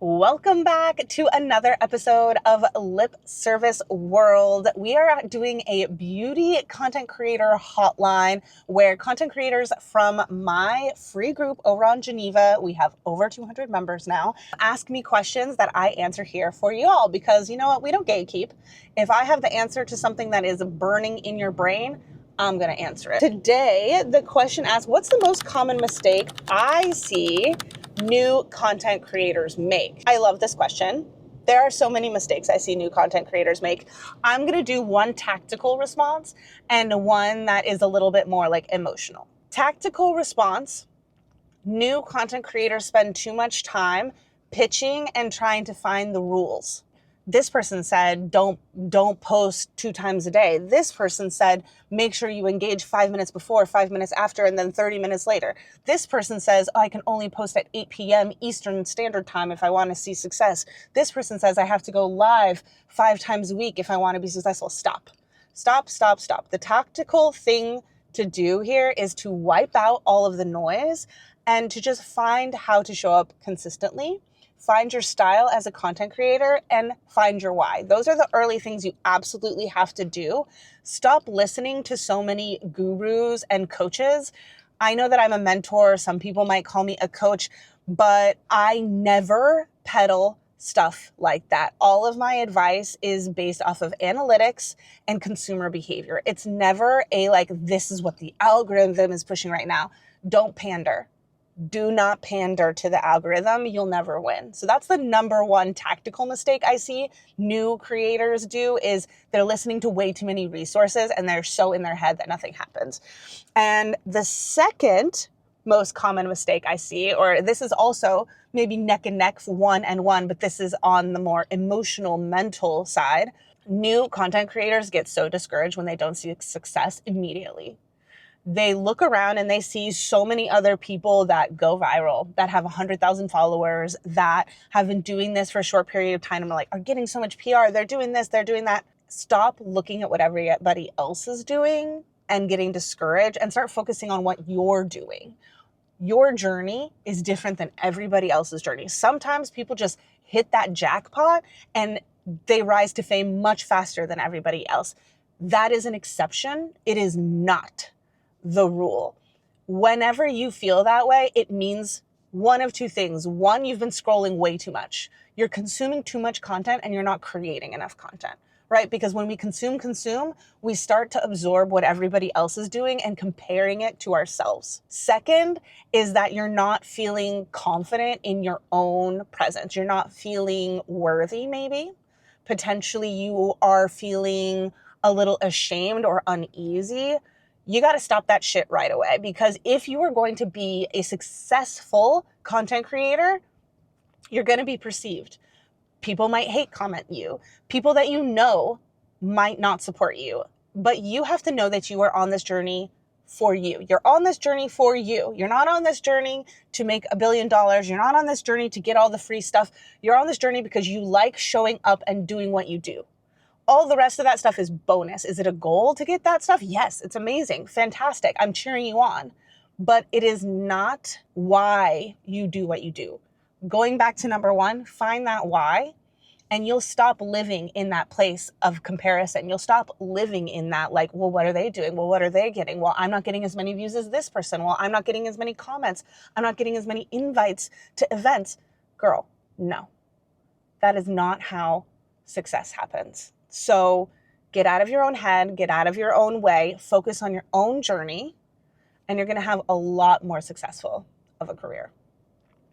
Welcome back to another episode of Lip Service World. We are doing a beauty content creator hotline where content creators from my free group over on Geneva, we have over 200 members now, ask me questions that I answer here for you all because you know what? We don't gatekeep. If I have the answer to something that is burning in your brain, I'm going to answer it. Today, the question asks, what's the most common mistake I see new content creators make? I love this question. There are so many mistakes I see new content creators make. I'm going to do one tactical response and one that is a little bit more like emotional. Tactical response: new content creators spend too much time pitching and trying to find the rules. This person said, don't post 2 times a day. This person said, make sure you engage 5 minutes before, 5 minutes after, and then 30 minutes later. This person says, I can only post at 8 p.m. Eastern Standard Time if I want to see success. This person says I have to go live 5 times a week if I want to be successful. Stop. The tactical thing to do here is to wipe out all of the noise and to just find how to show up consistently. Find your style as a content creator and find your why. Those are the early things you absolutely have to do. Stop listening to so many gurus and coaches. I know that I'm a mentor. Some people might call me a coach, but I never peddle stuff like that. All of my advice is based off of analytics and consumer behavior. It's never this is what the algorithm is pushing right now. Don't pander. Do not pander to the algorithm. You'll never win. So that's the number one tactical mistake I see new creators do, is they're listening to way too many resources and they're so in their head that nothing happens. And the second most common mistake I see, or this is also maybe neck and neck for one, but this is on the more emotional, mental side. New content creators get so discouraged when they don't see success immediately. They look around and they see so many other people that go viral, that have 100,000 followers, that have been doing this for a short period of time and are getting so much PR. They're doing this, they're doing that. Stop looking at what everybody else is doing and getting discouraged and start focusing on what you're doing. Your journey is different than everybody else's journey. Sometimes people just hit that jackpot and they rise to fame much faster than everybody else. That is an exception. It is not the rule. Whenever you feel that way, it means one of two things. One, you've been scrolling way too much. You're consuming too much content and you're not creating enough content, right? Because when we consume, we start to absorb what everybody else is doing and comparing it to ourselves. Second is that you're not feeling confident in your own presence. You're not feeling worthy, maybe. Potentially you are feeling a little ashamed or uneasy. You got to stop that shit right away, because if you are going to be a successful content creator, you're going to be perceived. People might hate comment you. People that you know might not support you, but you have to know that you are on this journey for you. You're on this journey for you. You're not on this journey to make $1 billion. You're not on this journey to get all the free stuff. You're on this journey because you like showing up and doing what you do. All the rest of that stuff is bonus. Is it a goal to get that stuff? Yes, it's amazing. Fantastic. I'm cheering you on. But it is not why you do what you do. Going back to number one, find that why, and you'll stop living in that place of comparison. You'll stop living in that well, what are they doing? Well, what are they getting? Well, I'm not getting as many views as this person. Well, I'm not getting as many comments. I'm not getting as many invites to events. Girl, no. That is not how success happens. So get out of your own head, get out of your own way, focus on your own journey, and you're going to have a lot more successful of a career.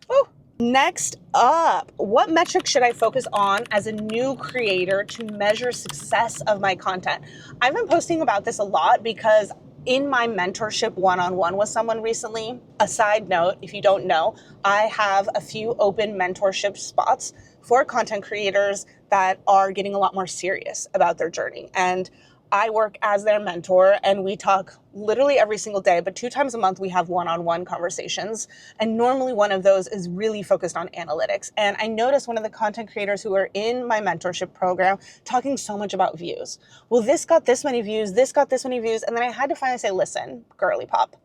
Woo. Next up, what metrics should I focus on as a new creator to measure success of my content? I've been posting about this a lot because in my mentorship one-on-one with someone recently, a side note, if you don't know, I have a few open mentorship spots for content creators that are getting a lot more serious about their journey. And I work as their mentor and we talk literally every single day, but 2 times a month we have one-on-one conversations. And normally one of those is really focused on analytics. And I noticed one of the content creators who are in my mentorship program talking so much about views. Well, this got this many views, this got this many views. And then I had to finally say, listen, girly pop,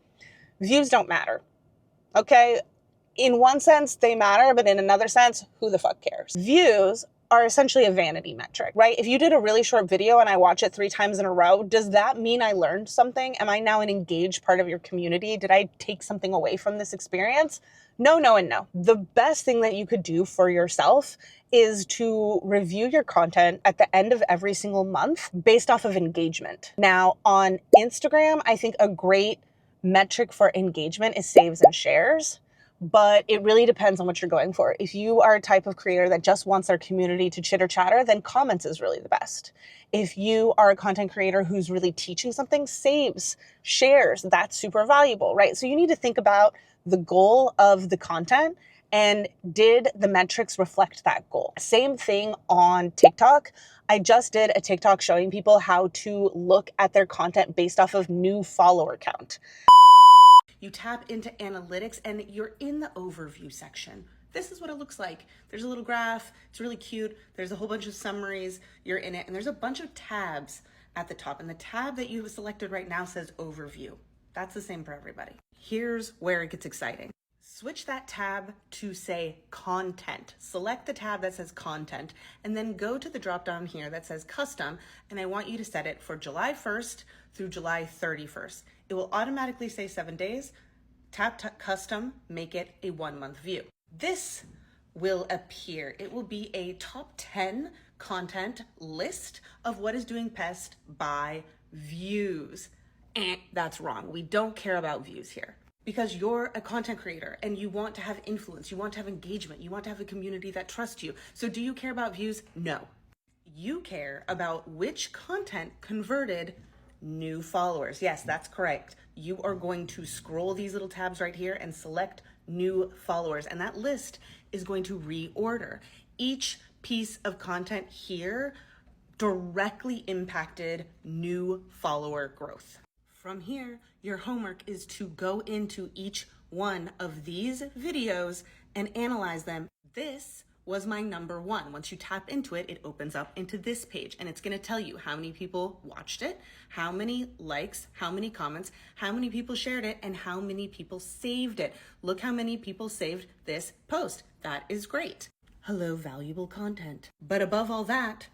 views don't matter. Okay? In one sense, they matter, but in another sense, who the fuck cares? Views are essentially a vanity metric, right? If you did a really short video and I watch it 3 times in a row, does that mean I learned something? Am I now an engaged part of your community? Did I take something away from this experience? No, no, and no. The best thing that you could do for yourself is to review your content at the end of every single month based off of engagement. Now, on Instagram, I think a great metric for engagement is saves and shares, but it really depends on what you're going for. If you are a type of creator that just wants their community to chitter chatter, then comments is really the best. If you are a content creator who's really teaching something, saves, shares, that's super valuable, right? So you need to think about the goal of the content and did the metrics reflect that goal? Same thing on TikTok. I just did a TikTok showing people how to look at their content based off of new follower count. You tap into analytics and you're in the overview section. This is what it looks like. There's a little graph. It's really cute. There's a whole bunch of summaries. You're in it. And there's a bunch of tabs at the top. And the tab that you have selected right now says overview. That's the same for everybody. Here's where it gets exciting. Switch that tab to say content. Select the tab that says content and then go to the drop down here that says custom. And I want you to set it for July 1st through July 31st. It will automatically say 7 days. Tap custom, make it a 1 month view. This will appear. It will be a top 10 content list of what is doing best by views. That's wrong. We don't care about views here. Because you're a content creator and you want to have influence, you want to have engagement, you want to have a community that trusts you. So do you care about views? No. You care about which content converted new followers. Yes, that's correct. You are going to scroll these little tabs right here and select new followers. And that list is going to reorder. Each piece of content here directly impacted new follower growth. From here, your homework is to go into each one of these videos and analyze them. This was my number 1. Once you tap into it, it opens up into this page and it's going to tell you how many people watched it, how many likes, how many comments, how many people shared it, and how many people saved it. Look how many people saved this post. That is great. Hello, valuable content. But above all that,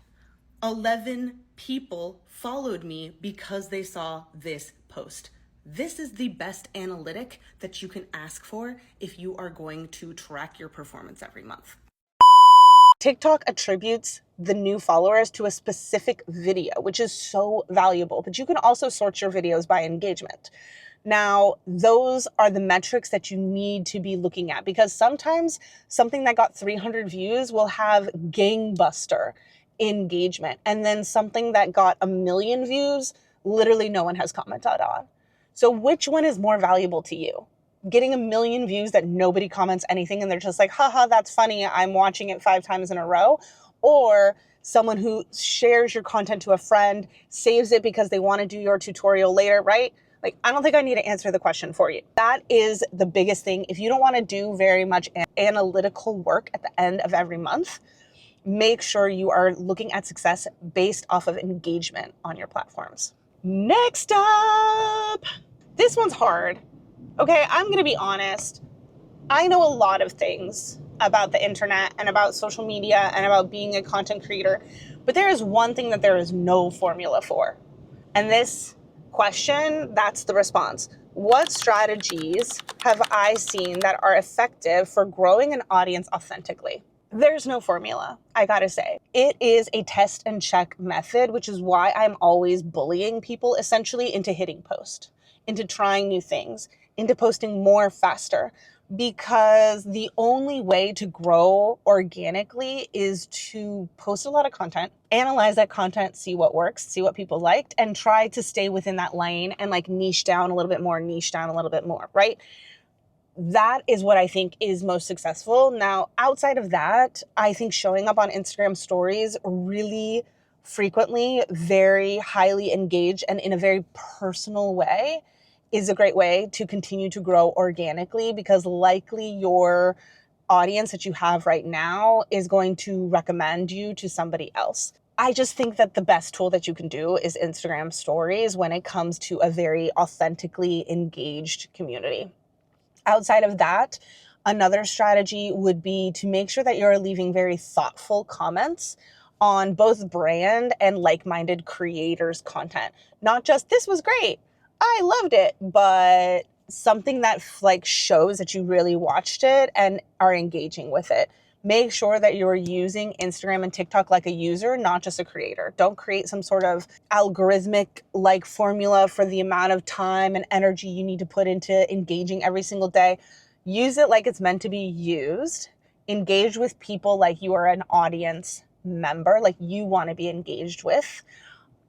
11 people followed me because they saw this post. This is the best analytic that you can ask for if you are going to track your performance every month. TikTok attributes the new followers to a specific video, which is so valuable, but you can also sort your videos by engagement. Now, those are the metrics that you need to be looking at because sometimes something that got 300 views will have gangbuster engagement. And then something that got 1 million views, literally no one has commented on. So which one is more valuable to you? Getting 1 million views that nobody comments anything and they're just like, haha, that's funny, I'm watching it 5 times in a row. Or someone who shares your content to a friend, saves it because they want to do your tutorial later, right? Like, I don't think I need to answer the question for you. That is the biggest thing. If you don't want to do very much analytical work at the end of every month, make sure you are looking at success based off of engagement on your platforms. Next up, this one's hard. Okay, I'm going to be honest. I know a lot of things about the internet and about social media and about being a content creator, but there is one thing that there is no formula for. And this question, that's the response. What strategies have I seen that are effective for growing an audience authentically? There's no formula, I gotta say. It is a test and check method, which is why I'm always bullying people essentially into hitting post, into trying new things, into posting more faster, because the only way to grow organically is to post a lot of content, analyze that content, see what works, see what people liked, and try to stay within that lane and like niche down a little bit more, right? That is what I think is most successful. Now, outside of that, I think showing up on Instagram stories really frequently, very highly engaged and in a very personal way is a great way to continue to grow organically, because likely your audience that you have right now is going to recommend you to somebody else. I just think that the best tool that you can do is Instagram stories when it comes to a very authentically engaged community. Outside of that, Another strategy would be to make sure that you're leaving very thoughtful comments on both brand and like-minded creators' content. Not just, this was great, I loved it, but something that like shows that you really watched it and are engaging with it. Make sure that you're using Instagram and TikTok like a user, not just a creator. Don't create some sort of algorithmic like formula for the amount of time and energy you need to put into engaging every single day. Use it like it's meant to be used. Engage with people like you are an audience member, like you want to be engaged with.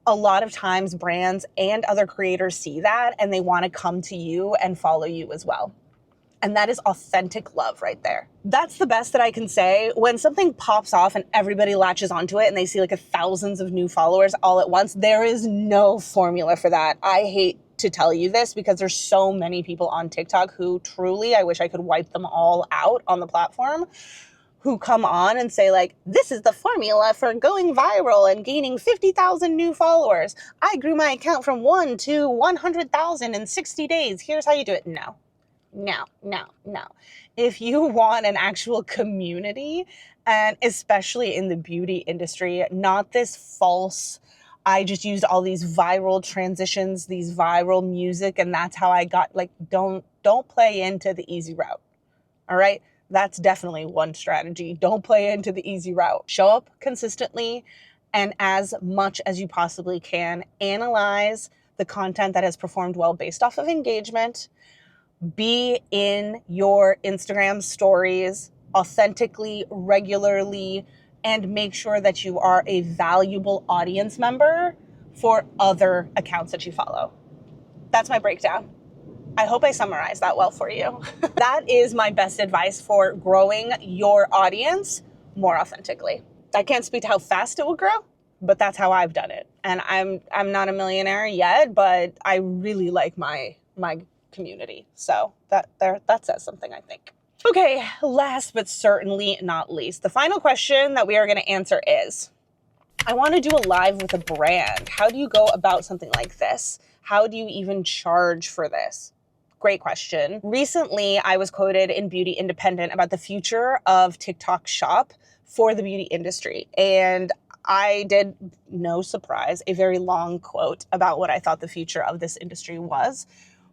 A lot of times brands and other creators see that and they want to come to you and follow you as well. And that is authentic love right there. That's the best that I can say. When something pops off and everybody latches onto it and they see like thousands of new followers all at once, there is no formula for that. I hate to tell you this because there's so many people on TikTok who truly, I wish I could wipe them all out on the platform, who come on and say like, this is the formula for going viral and gaining 50,000 new followers. I grew my account from 1 to 100,000 in 60 days. Here's how you do it. No. If you want an actual community, and especially in the beauty industry, not this false, I just used all these viral transitions, these viral music, and that's how I got, like, don't play into the easy route. All right. That's definitely one strategy. Don't play into the easy route. Show up consistently and as much as you possibly can. Analyze the content that has performed well based off of engagement. Be in your Instagram stories authentically, regularly, and make sure that you are a valuable audience member for other accounts that you follow. That's my breakdown. I hope I summarized that well for you. That is my best advice for growing your audience more authentically. I can't speak to how fast it will grow, but that's how I've done it. And I'm not a millionaire yet, but I really like my community. So that says something, I think. Okay, last but certainly not least, the final question that we are going to answer is, I want to do a live with a brand. How do you go about something like this? How do you even charge for this? Great question. Recently, I was quoted in Beauty Independent about the future of TikTok Shop for the beauty industry. And I did, no surprise, a very long quote about what I thought the future of this industry was.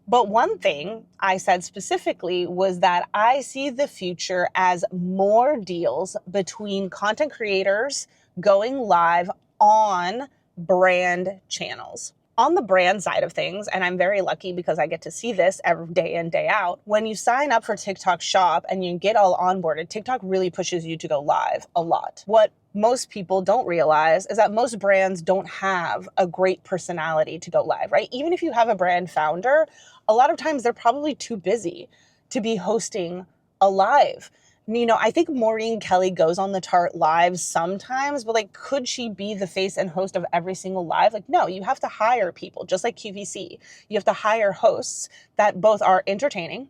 But one thing I said specifically was that I see the future as more deals between content creators going live on brand channels. On the brand side of things, and I'm very lucky because I get to see this every day in, day out, when you sign up for TikTok Shop and you get all onboarded, TikTok really pushes you to go live a lot. What most people don't realize is that most brands don't have a great personality to go live, right? Even if you have a brand founder, a lot of times they're probably too busy to be hosting a live. You know, I think Maureen Kelly goes on the Tarte lives sometimes, but like, could she be the face and host of every single live? Like, no, you have to hire people, just like QVC. You have to hire hosts that both are entertaining,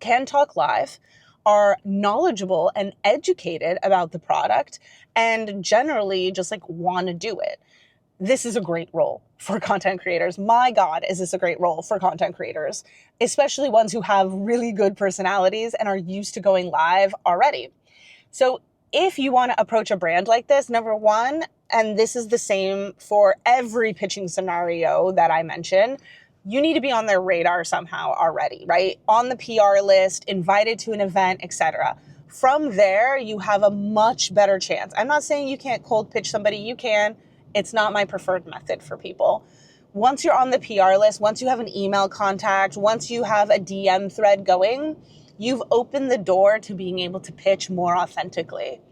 can talk live, are knowledgeable and educated about the product, and generally just like want to do it. This is a great role for content creators. My God, is this a great role for content creators, especially ones who have really good personalities and are used to going live already. So if you want to approach a brand like this, number one, and this is the same for every pitching scenario that I mention, you need to be on their radar somehow already, right? On the PR list, invited to an event, etc. From there, you have a much better chance. I'm not saying you can't cold pitch somebody, you can. It's not my preferred method for people. Once you're on the PR list, once you have an email contact, once you have a DM thread going, you've opened the door to being able to pitch more authentically.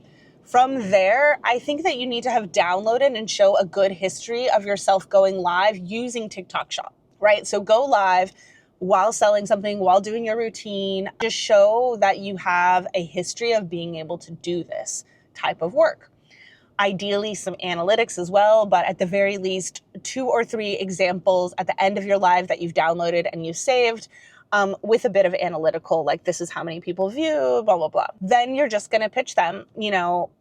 From there, I think that you need to have downloaded and show a good history of yourself going live using TikTok Shop, right? So go live while selling something, while doing your routine. Just show that you have a history of being able to do this type of work. Ideally, some analytics as well, but at the very least, 2 or 3 examples at the end of your live that you've downloaded and you saved with a bit of analytical, like this is how many people view, blah, blah, blah. Then you're just going to pitch them,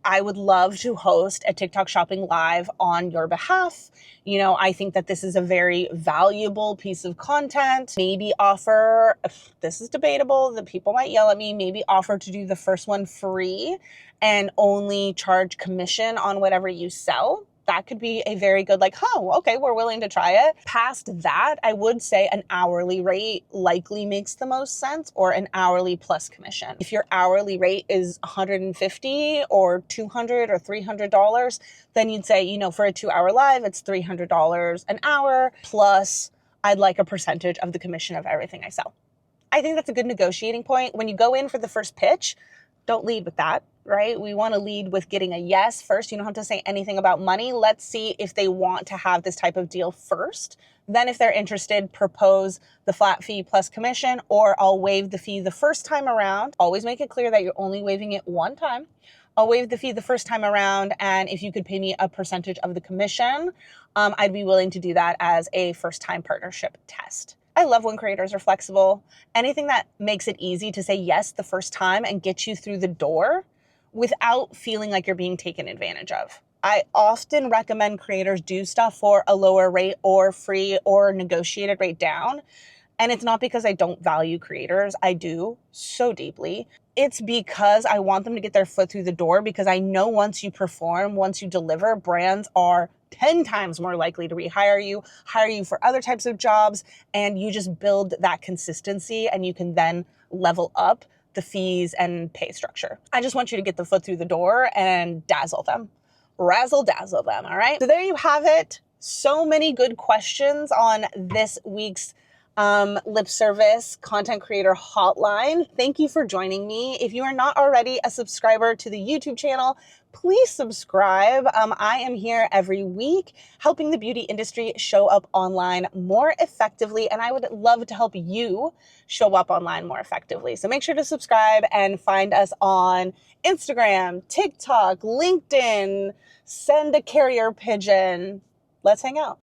I would love to host a TikTok shopping live on your behalf. I think that this is a very valuable piece of content. Maybe offer, this is debatable, that people might yell at me, maybe offer to do the first one free and only charge commission on whatever you sell. That could be a very good, okay, we're willing to try it. Past that, I would say an hourly rate likely makes the most sense, or an hourly plus commission. If your hourly rate is $150 or $200 or $300, then you'd say, for a 2-hour live, it's $300 an hour, plus I'd like a percentage of the commission of everything I sell. I think that's a good negotiating point. When you go in for the first pitch, don't lead with that, right? We want to lead with getting a yes first. You don't have to say anything about money. Let's see if they want to have this type of deal first. Then if they're interested, propose the flat fee plus commission, or I'll waive the fee the first time around. Always make it clear that you're only waiving it one time. I'll waive the fee the first time around, and if you could pay me a percentage of the commission, I'd be willing to do that as a first-time partnership test. I love when creators are flexible. Anything that makes it easy to say yes the first time and get you through the door without feeling like you're being taken advantage of. I often recommend creators do stuff for a lower rate or free or negotiated rate down. And it's not because I don't value creators. I do so deeply. It's because I want them to get their foot through the door, because I know once you perform, once you deliver, brands are 10 times more likely to hire you for other types of jobs, and you just build that consistency and you can then level up the fees and pay structure. I just want you to get the foot through the door and dazzle them. Razzle dazzle them, all right? So there you have it. So many good questions on this week's Lip Service Content Creator Hotline. Thank you for joining me. If you are not already a subscriber to the YouTube channel, please subscribe. I am here every week helping the beauty industry show up online more effectively, and I would love to help you show up online more effectively. So make sure to subscribe and find us on Instagram, TikTok, LinkedIn. Send a carrier pigeon. Let's hang out.